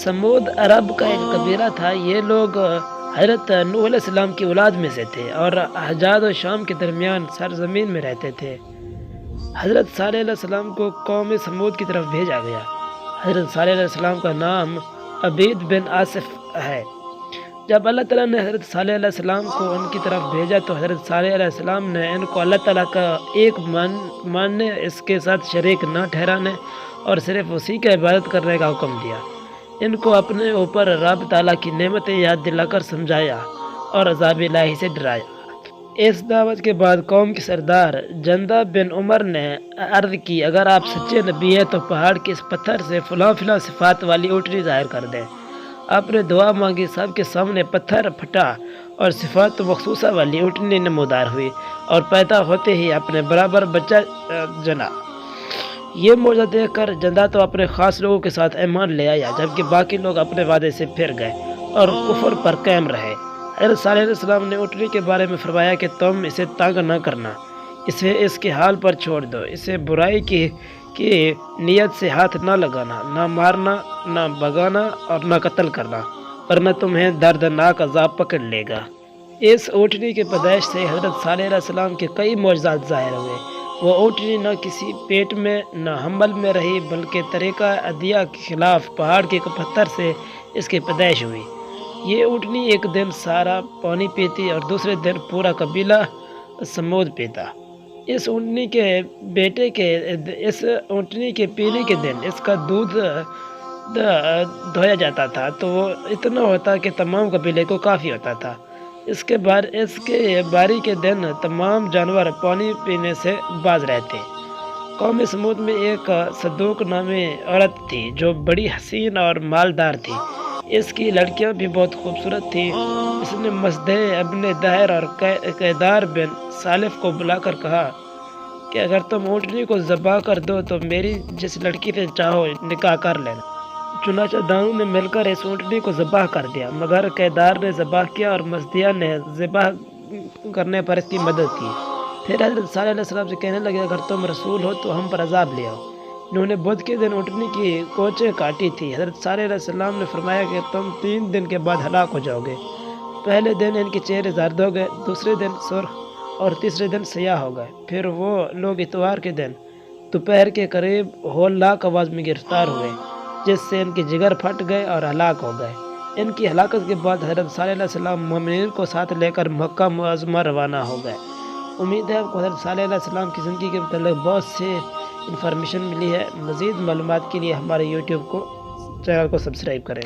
سمود عرب کا ایک قبیلہ تھا۔ یہ لوگ حضرت نوح علیہ السلام کی اولاد میں سے تھے اور حجاز و شام کے درمیان سرزمین میں رہتے تھے۔ حضرت صالح علیہ السلام کو قوم سمود کی طرف بھیجا گیا۔ حضرت صالح علیہ السلام کا نام عبید بن آصف ہے۔ جب اللہ تعالیٰ نے حضرت صالح علیہ السلام کو ان کی طرف بھیجا تو حضرت صالح علیہ السلام نے ان کو اللہ تعالیٰ کا ایک ماننے، اس کے ساتھ شریک نہ ٹھہرانے اور صرف اسی کا عبادت کرنے کا حکم دیا۔ ان کو اپنے اوپر رب تعالیٰ کی نعمتیں یاد دلا کر سمجھایا اور عذاب الہی سے ڈرایا۔ اس دعوت کے بعد قوم کے سردار جندہ بن عمر نے عرض کی، اگر آپ سچے نبی ہیں تو پہاڑ کے اس پتھر سے فلاں صفات والی اونٹنی ظاہر کر دیں۔ آپ نے دعا مانگی، سب کے سامنے پتھر پھٹا اور صفات مخصوصہ والی اونٹنی نمودار ہوئی اور پیدا ہوتے ہی اپنے برابر بچہ جنا۔ یہ معجزہ دیکھ کر جندہ تو اپنے خاص لوگوں کے ساتھ ایمان لے آیا، جبکہ باقی لوگ اپنے وعدے سے پھر گئے اور کفر پر قائم رہے۔ حضرت صالح علیہ السلام نے اونٹنی کے بارے میں فرمایا کہ تم اسے تنگ نہ کرنا، اسے اس کے حال پر چھوڑ دو، اسے برائی کی نیت سے ہاتھ نہ لگانا، نہ مارنا، نہ بھگانا اور نہ قتل کرنا، ورنہ تمہیں دردناک عذاب پکڑ لے گا۔ اس اونٹنی کے پیدائش سے حضرت صالح علیہ السلام کے کئی معجزات ظاہر ہوئے۔ وہ اونٹنی نہ کسی پیٹ میں نہ حمل میں رہی، بلکہ طریقہ عدیہ کے خلاف پہاڑ کے پتھر سے اس کی پیدائش ہوئی۔ یہ اونٹنی ایک دن سارا پانی پیتی اور دوسرے دن پورا قبیلہ سمود پیتا۔ اس اونٹنی کے پینے کے دن اس کا دودھ دھویا جاتا تھا تو وہ اتنا ہوتا کہ تمام قبیلے کو کافی ہوتا تھا۔ اس کے باری کے دن تمام جانور پانی پینے سے باز رہتے۔ قوم سمود میں ایک صدوق نامی عورت تھی جو بڑی حسین اور مالدار تھی۔ اس کی لڑکیاں بھی بہت خوبصورت تھیں۔ اس نے مصدح ابن دہر اور قیدار بن سالف کو بلا کر کہا کہ اگر تم اونٹنی کو ذبح کر دو تو میری جس لڑکی سے چاہو نکاح کر لینا۔ چنانچہ دونوں نے مل کر اس اونٹنی کو ذبح کر دیا، مگر قیدار نے ذبح کیا اور مصدیہ نے ذبح کرنے پر اس کی مدد کی۔ پھر حضرت صالح علیہ السلام سے کہنے لگے، اگر تم رسول ہو تو ہم پر عذاب لے آؤ۔ انہوں نے بدھ کے دن اونٹنی کی کوچیں کاٹی تھی۔ حضرت صالح علیہ السلام نے فرمایا کہ تم 3 دن کے بعد ہلاک ہو جاؤ گے۔ پہلے دن ان کے چہرے زرد ہو گئے، دوسرے دن سرخ اور تیسرے دن سیاہ ہو گئے۔ پھر وہ لوگ اتوار کے دن دوپہر کے قریب ہولناک آواز میں گرفتار ہوئے، جس سے ان کے جگر پھٹ گئے اور ہلاک ہو گئے۔ ان کی ہلاکت کے بعد حضرت صالح علیہ السلام مومنین کو ساتھ لے کر مکہ معظمہ روانہ ہو گئے۔ امید ہے آپ کو حضرت صالح علیہ السلام کی زندگی کے متعلق بہت سے انفارمیشن ملی ہے۔ مزید معلومات کے لیے ہمارے یوٹیوب چینل کو سبسکرائب کریں۔